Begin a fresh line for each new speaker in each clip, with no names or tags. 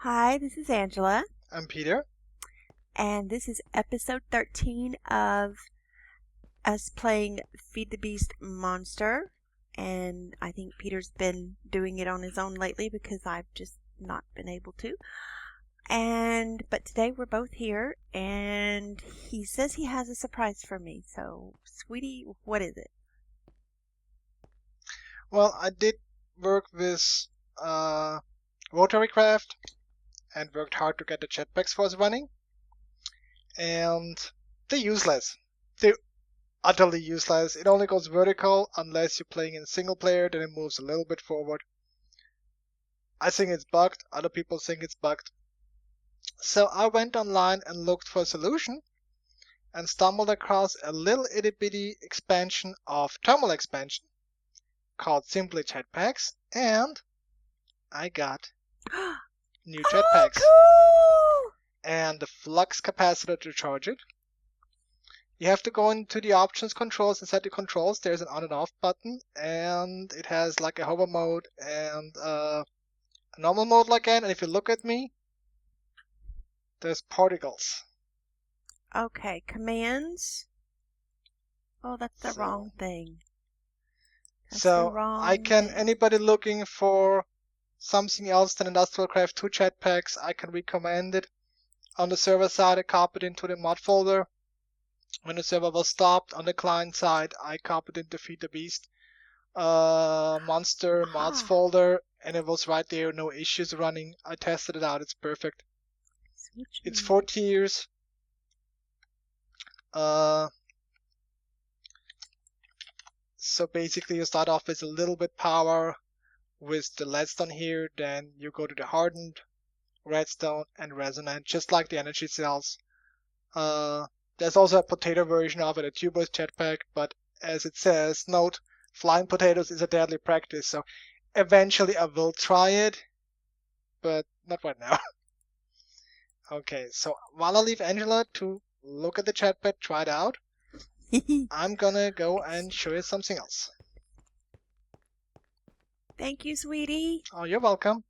Hi, this is Angela,
I'm Peter.
and this is episode 13 of us playing Feed the Beast Monster. And I think Peter's been doing it on his own lately because I've just not been able to. But today we're both here, and he says he has a surprise for me. So, sweetie, what is it?
Well, I did work with rotary craft and worked hard to get the jetpacks for us running, and they're useless. They're utterly useless. It only goes vertical unless you're playing in single player, then it moves a little bit forward. I think it's bugged. Other people think it's bugged. So I went online and looked for a solution and stumbled across a little itty bitty expansion of thermal expansion called simply Jetpacks, and I got new
Oh,
jetpacks
cool!
and the flux capacitor to charge it. You have to go into the options controls and set the controls. There's an on and off button, and it has like a hover mode and a normal mode again. And if you look at me, there's particles.
Okay, commands. Oh, that's the wrong thing. That's the
So I
wrong
can,
thing.
anybody looking for something else than Industrial Craft 2 jetpacks, I can recommend it. On the server side, I copied into the mod folder. When the server was stopped on the client side, I copied into Feed the Beast monster mods
Ah,
folder, and it was right there, no issues running. I tested it out, it's perfect.
switch
It's
me.
4 tiers. Uh, so basically you start off with a little bit power with the leadstone here, then you go to the hardened, redstone, and resonant, just like the energy cells. There's also a potato version of it, a tubeless jetpack, but as it says, note, flying potatoes is a deadly practice, so eventually I will try it, but not right now. Okay, so while I leave Angela to look at the jetpack, try it out, I'm gonna go and show you something else.
Thank you, sweetie.
Oh, you're welcome.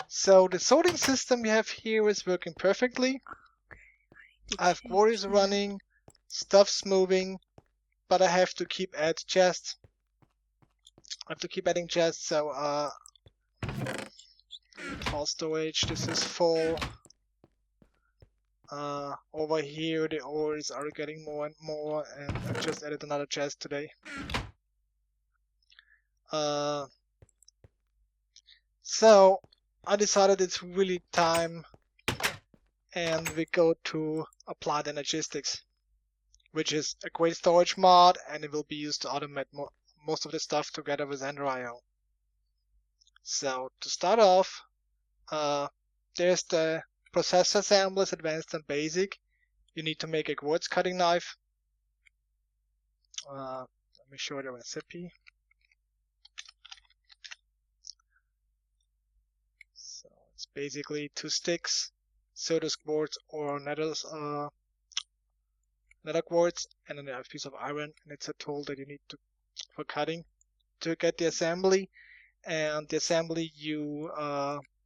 So the sorting system we have here is working perfectly. I have quarries running, stuff's moving, but I have to keep adding chests. So tall storage, this is full. Over here the ores are getting more and more, and I just added another chest today. So I decided it's really time, and we go to Applied Energistics, which is a great storage mod, and it will be used to automate most of the stuff together with Ender.io. So to start off, there's the processor assemblies, advanced and basic. You need to make a quartz cutting knife. Let me show you the recipe. So it's basically 2 sticks, Certus quartz or nether quartz, and then a piece of iron, and it's a tool that you need for cutting to get the assembly. And the assembly you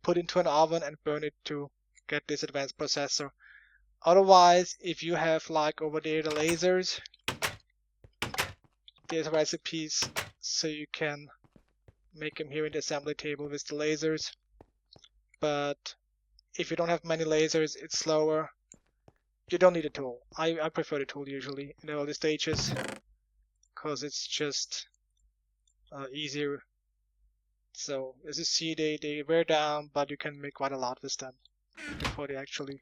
put into an oven and burn it to get this advanced processor. Otherwise, if you have like over there the lasers, there's recipes so you can make them here in the assembly table with the lasers. But if you don't have many lasers, it's slower. You don't need a tool. I prefer the tool usually in the early stages because it's just easier. So as you see, they wear down, but you can make quite a lot with them before they actually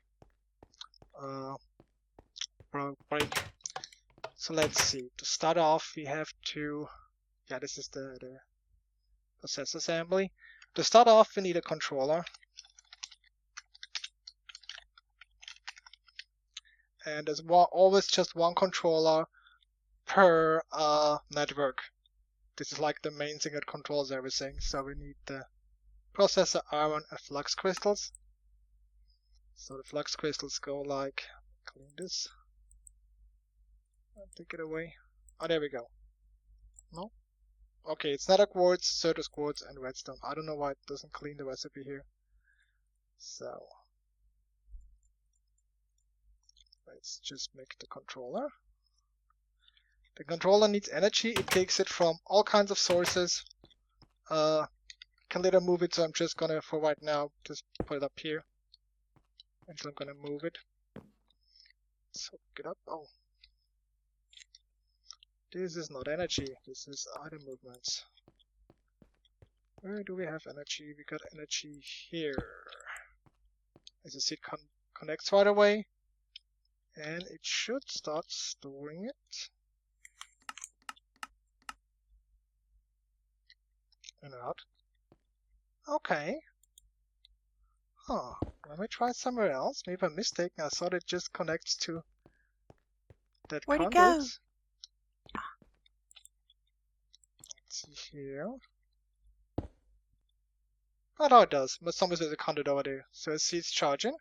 break. So let's see. To start off, we have to, yeah, this is the process assembly. To start off, we need a controller. And there's always just one controller per network. This is like the main thing that controls everything. So we need the processor, iron, and flux crystals. So the flux crystals go like, clean this, and take it away. Oh, there we go. No? Okay, it's nether quartz, Certus quartz, and redstone. I don't know why it doesn't clean the recipe here. So let's just make the controller. The controller needs energy. It takes it from all kinds of sources. Can later move it, so I'm just gonna, for right now, just put it up here. And so I'm gonna move it. So get up. Oh, this is not energy. This is item movements. Where do we have energy? We got energy here. As you see, it connects right away, and it should start storing it. In and out. Okay. Huh. Let me try somewhere else. Maybe I'm mistaken. I thought it just connects to that
Where'd it
conduit.
go?
Let's see here. Oh no, it does. But somewhere there's a conduit over there. So I see it's charging.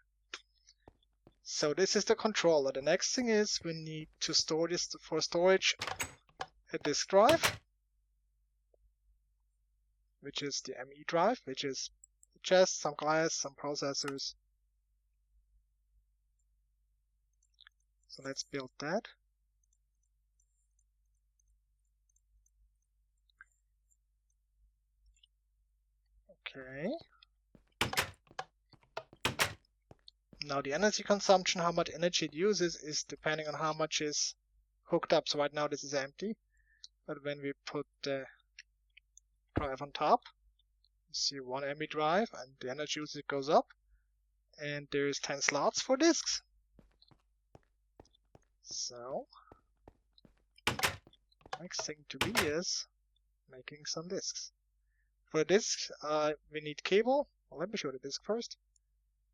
So this is the controller. The next thing is we need to store this for storage a disk drive, which is the ME drive, which is just some glass, some processors. So let's build that. Okay. Now the energy consumption, how much energy it uses, is depending on how much is hooked up. So right now this is empty, but when we put the drive on top, you see one ME drive and the energy usage goes up, and there's 10 slots for disks. So next thing to be is making some disks. For the disks, we need cable. Well, let me show the disk first.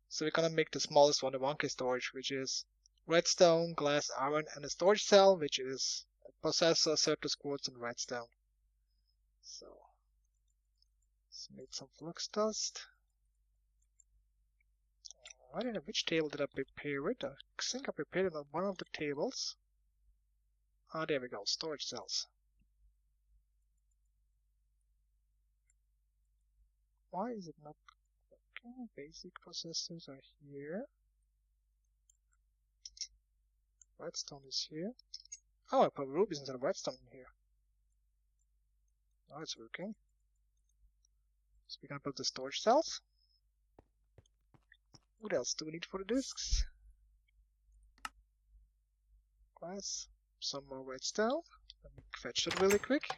So we're gonna make the smallest one, the 1K storage, which is redstone, glass, iron, and a storage cell, which is a processor, Certus quartz, and redstone. So let's make some flux dust. I don't know which table did I prepare it. I think I prepared it on one of the tables. Ah, there we go, storage cells. Why is it not working? Basic processors are here. Redstone is here. Oh, I put rubies instead of redstone in here. Now it's working. So we're gonna build the storage cells. What else do we need for the disks? Glass, some more redstone. Let me fetch that really quick.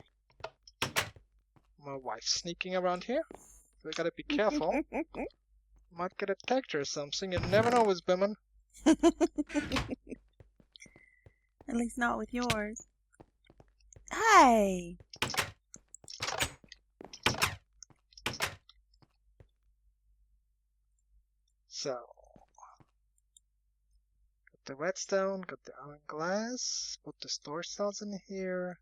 My wife's sneaking around here. So we gotta be careful. Might get attacked or something. You never know with women.
At least not with yours. Hey!
So, got the redstone, got the iron glass, put the storage cells in here,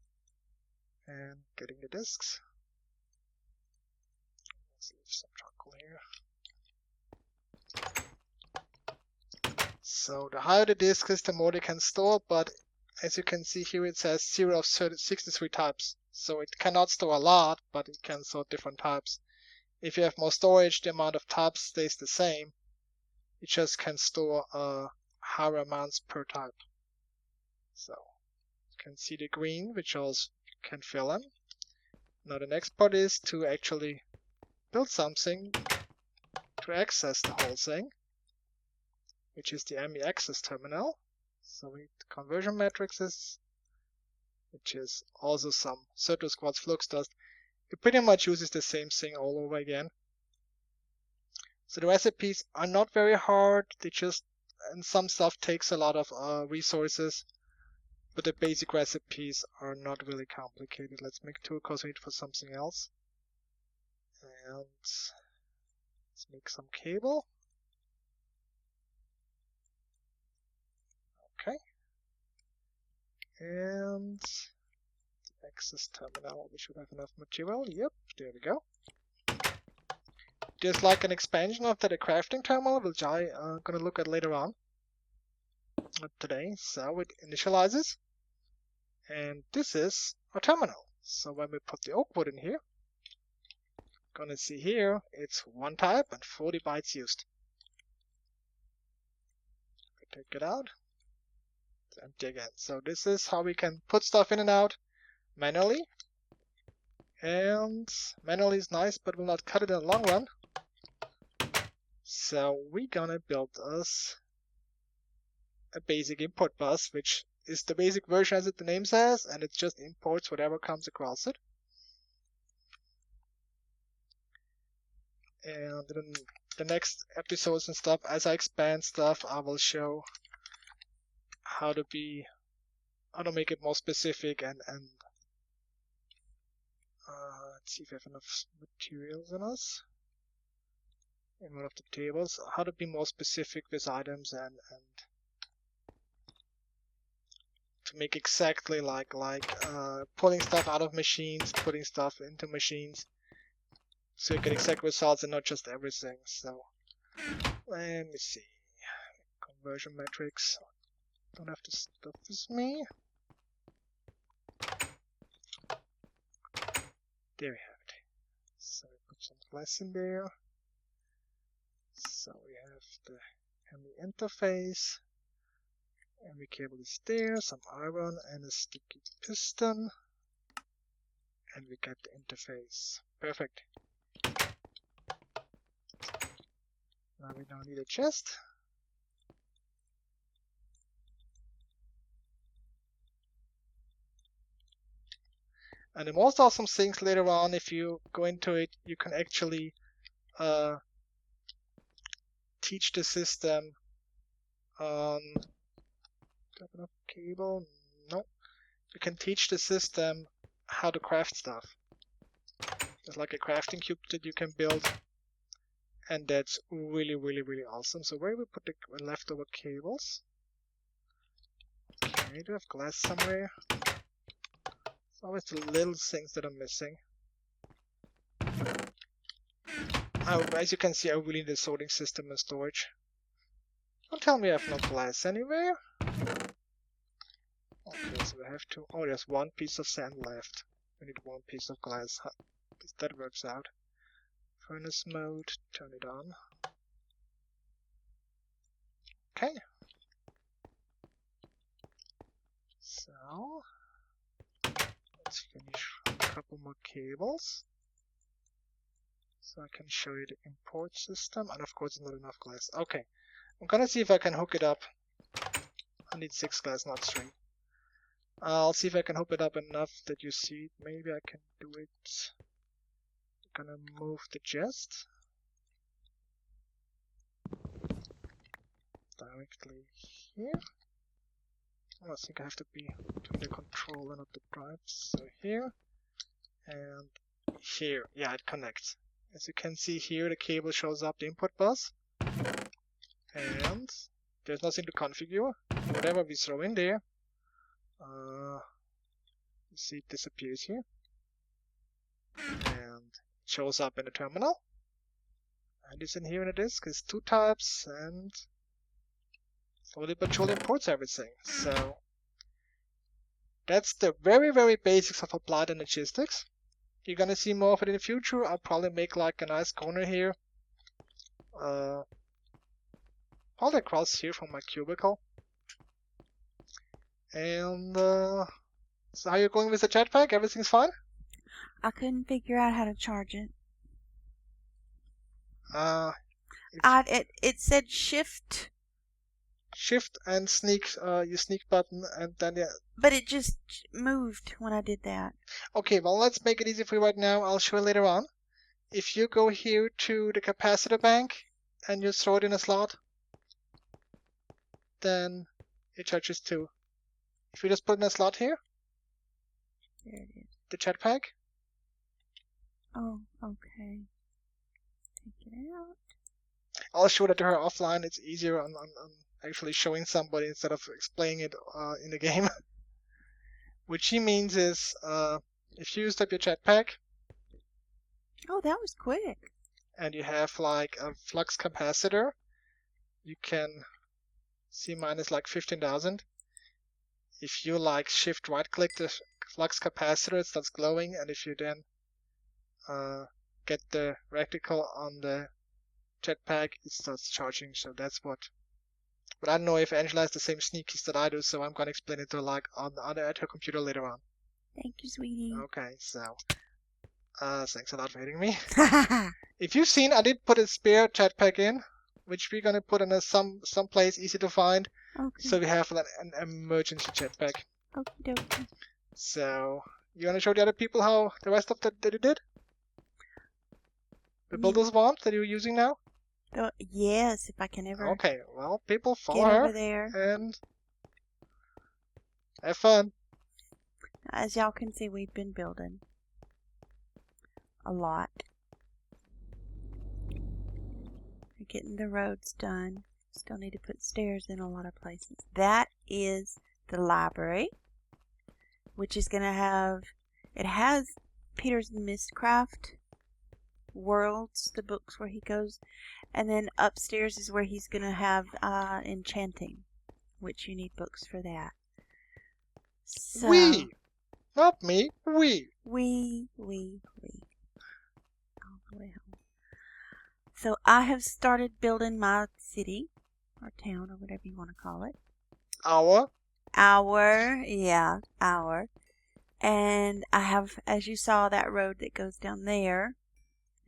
and getting the disks. Let's leave some charcoal here. So the higher the disk is, the more they can store, but as you can see here, it says 0 of 63 types. So it cannot store a lot, but it can store different types. If you have more storage, the amount of types stays the same. It just can store higher amounts per type. So you can see the green, which also can fill in. Now the next part is to actually build something to access the whole thing, which is the ME access terminal. So we need the conversion matrices, which is also some Certus quartz flux dust. It pretty much uses the same thing all over again. So the recipes are not very hard. They just, and some stuff takes a lot of resources, but the basic recipes are not really complicated. Let's make 2 because we need for something else. And let's make some cable. Okay. And the access terminal, we should have enough material. Yep, there we go. There's like an expansion of that, a crafting terminal, which I'm gonna look at later on today. So it initializes, and this is our terminal. So when we put the oak wood in here, gonna see here it's 1 type and 40 bytes used. take it out. It's empty again. So this is how we can put stuff in and out manually. And manually is nice, but will not cut it in the long run. So we're gonna build us a basic import bus, which is the basic version as the name says, and it just imports whatever comes across it. And in the next episodes and stuff, as I expand stuff, I will show how to make it more specific and let's see if we have enough materials in us. In one of the tables, how to be more specific with items and to make exactly like pulling stuff out of machines, putting stuff into machines, so you get exact results and not just everything. So let me see. Conversion metrics. Don't have to stuff with me. There we have it. So we put some glass in there. So we have the ME interface. ME cable is there, some iron and a sticky piston. And we get the interface. Perfect. Now we don't need a chest. And the most awesome things later on, if you go into it, you can actually teach the system on enough cable. No, you can teach the system how to craft stuff. There's like a crafting cube that you can build, and that's really awesome. So where do we put the leftover cables? Okay, do we have glass somewhere? It's always the little things that are missing. Oh, as you can see, I really need a sorting system and storage. Don't tell me I have no glass anywhere. Okay, so we have to... Oh, there's one piece of sand left. We need one piece of glass. That works out. Furnace mode, turn it on. Okay. So... let's finish a couple more cables. So I can show you the import system, and of course not enough glass. Okay, I'm gonna see if I can hook it up. I need 6 glass, not 3. I'll see if I can hook it up enough that you see it. Maybe I can do it. I'm gonna move the chest directly here. Oh, I think I have to be doing the controller, not the drive. So here and here. Yeah, it connects. As you can see here, the cable shows up the input bus, and there's nothing to configure. Whatever we throw in there, you see it disappears here, and it shows up in the terminal. And it's in here in the disk. It's 2 types, and slowly but surely imports everything. So that's the very basics of Applied Energistics. You're gonna see more of it in the future. I'll probably make like a nice corner here, probably across here from my cubicle. And so how you going with the jetpack? Everything's fine?
I couldn't figure out how to charge it. It said shift
and sneak, your sneak button, and then yeah.
But it just moved when I did that.
Okay, well let's make it easy for you right now. I'll show you later on. If you go here to the capacitor bank and you throw it in a slot, then it charges too. If you just put in a slot here,
there it is.
The jetpack.
Oh, okay. Take it out.
I'll show that to her offline. It's easier on actually showing somebody instead of explaining it in the game. What she means is, if you used up your jetpack.
Oh, that was quick.
And you have like a flux capacitor. You can see mine is like 15,000. If you like shift right click the flux capacitor, it starts glowing, and if you then get the reticle on the jetpack, it starts charging. So that's what But I don't know if Angela has the same sneakies that I do, so I'm gonna explain it to her like at her computer later on.
Thank you, sweetie.
Okay, so thanks a lot for hitting me. If you've seen, I did put a spare jetpack in, which we're gonna put in some place easy to find.
Okay.
So we have an emergency jetpack.
Okie dokie.
So you wanna show the other people how the rest of that you did? The builder's wand that you're using now?
Yes, if I can ever.
Okay, well, people follow
get
her
over there
and have fun.
As y'all can see, we've been building a lot. We're getting the roads done. Still need to put stairs in a lot of places. That is the library, which is going to have, it has Peter's Mistcraft Worlds, the books where he goes, and then upstairs is where he's going to have enchanting, which you need books for that. So,
We, not me, we.
All the way home. So I have started building my city, or town, or whatever you want to call it. Our. And I have, as you saw, that road that goes down there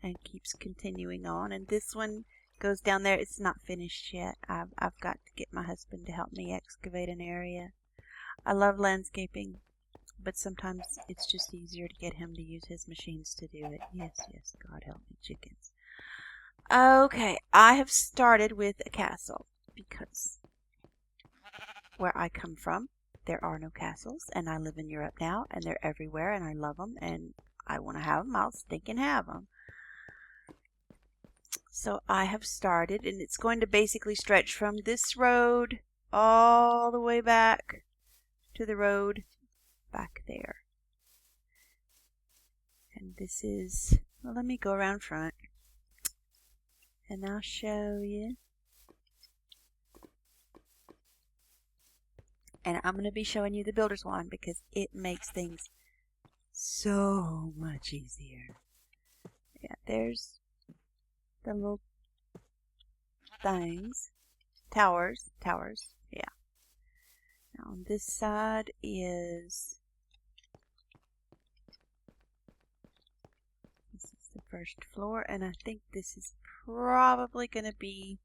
and keeps continuing on. And this one goes down there. It's not finished yet. I've got to get my husband to help me excavate an area. I love landscaping, but sometimes it's just easier to get him to use his machines to do it. Yes, God help me, chickens. Okay, I have started with a castle because where I come from, there are no castles, and I live in Europe now, and they're everywhere, and I love them, and I want to have them. I'll stinking have them. So I have started, and it's going to basically stretch from this road all the way back to the road back there. And this is, well, let me go around front, and I'll show you. And I'm going to be showing you the builder's wand because it makes things so much easier. Yeah, there's the little things. Towers. Yeah. Now on this side is, this is the first floor, and I think this is probably going to be,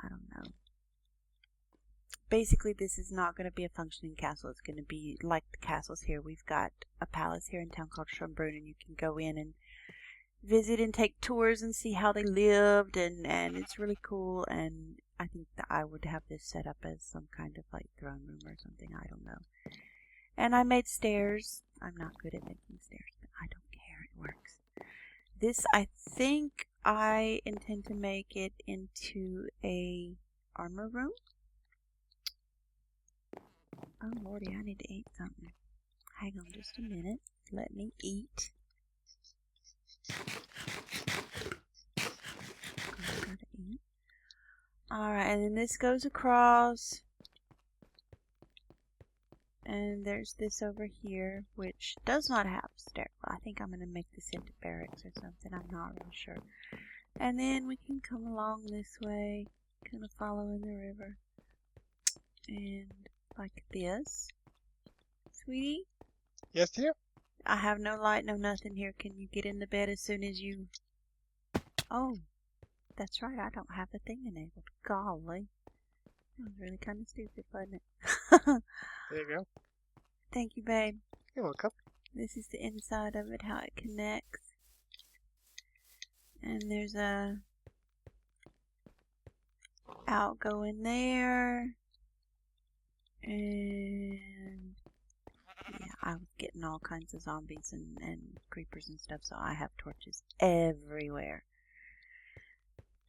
I don't know. Basically, this is not going to be a functioning castle. It's going to be like the castles here. We've got a palace here in town called Schönbrunn, and you can go in and visit and take tours and see how they lived, and it's really cool. And I think that I would have this set up as some kind of like throne room or something. I don't know. And I made stairs. I'm not good at making stairs, but I don't care. It works. This, I think I intend to make it into a armor room. Oh lordy, I need to eat something. Hang on just a minute. Let me eat. Gotta eat. Alright, and then this goes across. And there's this over here, which does not have stairs. I think I'm going to make this into barracks or something. I'm not real sure. And then we can come along this way, kind of following the river. And like this. Sweetie?
Yes, dear?
I have no light, no nothing here. Can you get in the bed as soon as you... Oh, that's right. I don't have the thing enabled. Golly. That was really kind of stupid, wasn't it?
There you go.
Thank you, babe.
You're welcome.
This is the inside of it, how it connects. And there's a outgoing there. And yeah, I was getting all kinds of zombies and creepers and stuff, so I have torches everywhere.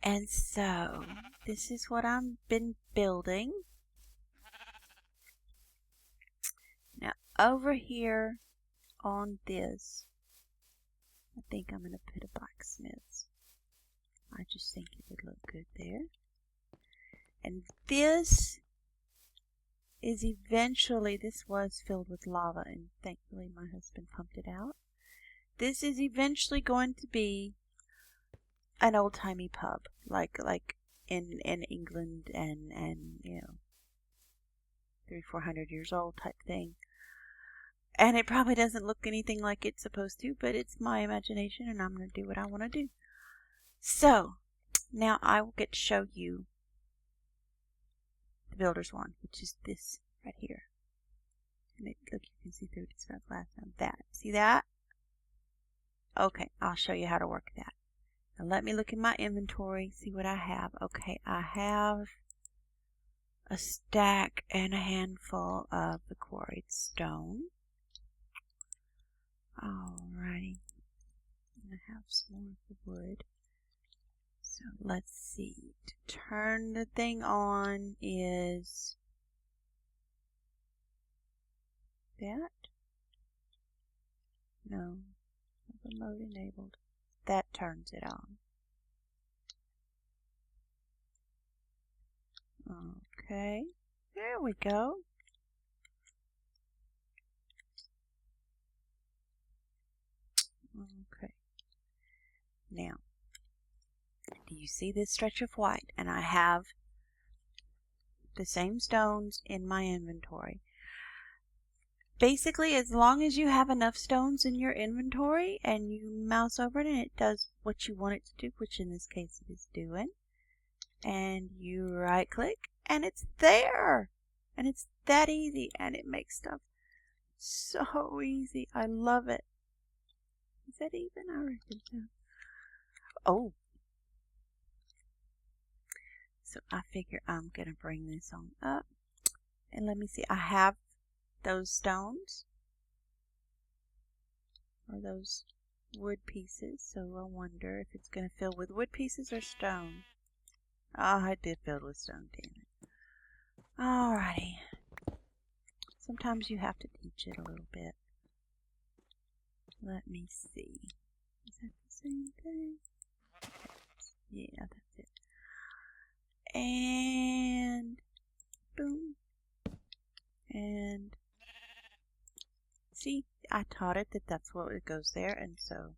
And so, this is what I've been building. Now, over here on this, I think I'm going to put a blacksmith's. I just think it would look good there. And this is eventually, this was filled with lava, and thankfully my husband pumped it out. This is eventually going to be an old-timey pub, like in England and 300-400 years old type thing. And it probably doesn't look anything like it's supposed to, but it's my imagination and I'm going to do what I want to do. So, now I will get to show you the builder's wand, which is this right here. And look, you can see through it. It's got glass on that. See that? Okay, I'll show you how to work that. Now let me look in my inventory, see what I have. Okay, I have a stack and a handful of the quarried stone. Alrighty. I have some more of the wood. So let's see. To turn the thing on is that? No. Mode enabled. That turns it on. Okay. There we go. Okay. Now, do you see this stretch of white? And I have the same stones in my inventory. Basically, as long as you have enough stones in your inventory and you mouse over it and it does what you want it to do, which in this case it is doing, and you right click and it's there. And it's that easy and it makes stuff so easy. I love it. Is that even? I reckon so. Oh. So I figure I'm going to bring this on up. And let me see. I have those stones. Or those wood pieces. So I wonder if it's going to fill with wood pieces or stone. Oh, I did fill with stone, damn it. Alrighty. Sometimes you have to teach it a little bit. Let me see. Is that the same thing? Yeah, that's it. And boom. And see, I taught it that that's what it goes there, and so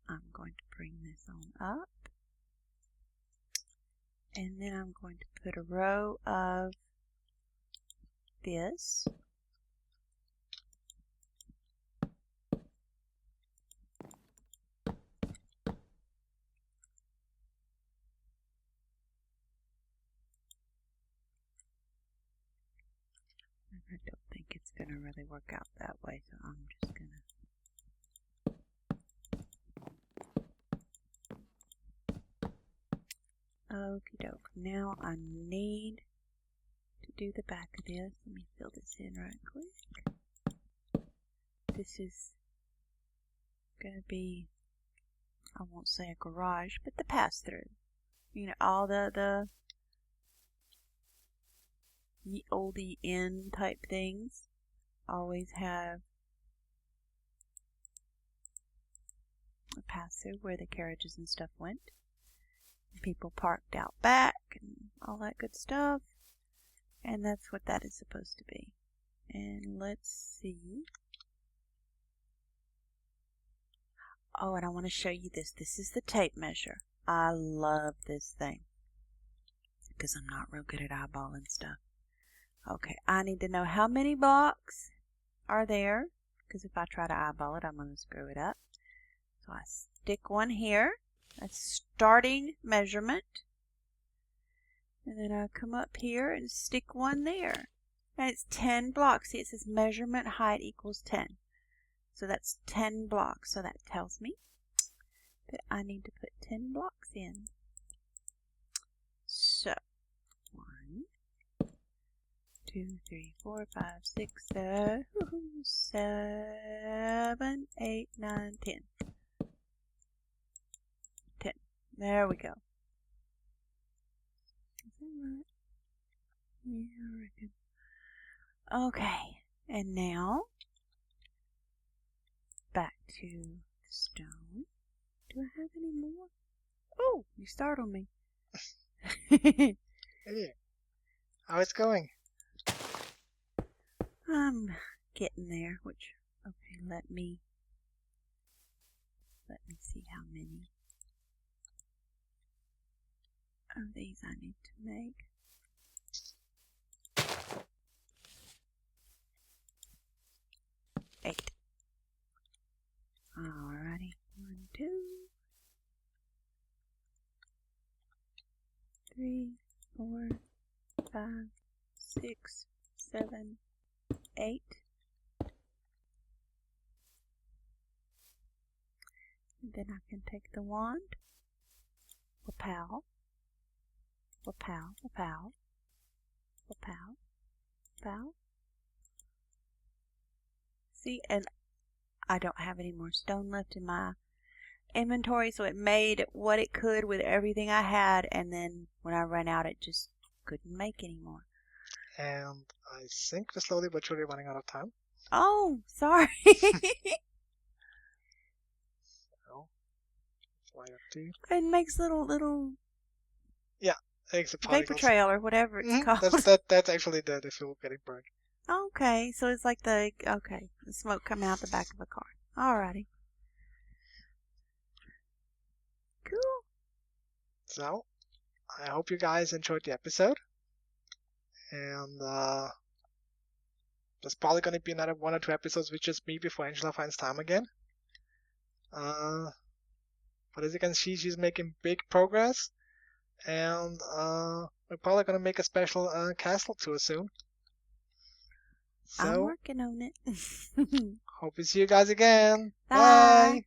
I'm going to bring this on up. And then I'm going to put a row of this. I don't think it's going to really work out that way, so I'm just going to okie doke. Now I need to do the back of this. Let me fill this in right quick. This is going to be, I won't say a garage, but the pass-through. You know, all the oldie inn type things always have a pass-through where the carriages and stuff went. People parked out back and all that good stuff. And that's what that is supposed to be. And let's see. Oh, and I want to show you this. This is the tape measure. I love this thing because I'm not real good at eyeballing stuff. Okay, I need to know how many blocks are there, because if I try to eyeball it, I'm going to screw it up. So I stick one here. That's starting measurement. And then I come up here and stick one there. And it's 10 blocks. See, it says measurement height equals 10. So that's 10 blocks. So that tells me that I need to put 10 blocks in. So, 1, 2, 3, 4, 5, 6, 7, 8, 9, 10. 10. There we go. Is that right? Yeah, I reckon. Okay, and now back to the stone. Do I have any more? Oh, you startled me.
Hey, how it's going?
I'm getting there, which, okay, let me see how many. of these I need to make. Eight. Alrighty. 1, 2, 3, 4, 5, 6, 7, 8. And then I can take the wand. Wapow. Wapow. Wapow. Wapow. Wapow. See, and I don't have any more stone left in my inventory, so it made what it could with everything I had, and then when I ran out, it just couldn't make any more.
And I think we're slowly but surely running out of time.
Oh, sorry.
So, fly up to you.
It makes little
Exit
vapor
particles.
trail or whatever it's called.
That's actually the fuel getting burned.
Okay, so it's like the smoke coming out the back of a car. Alrighty. Cool.
So, I hope you guys enjoyed the episode. And there's probably going to be another 1 or 2 episodes with just me before Angela finds time again. But as you can see, she's making big progress. And we're probably going to make a special castle tour soon.
I'm
So,
working on it.
hope to see you guys again.
Bye.
Bye.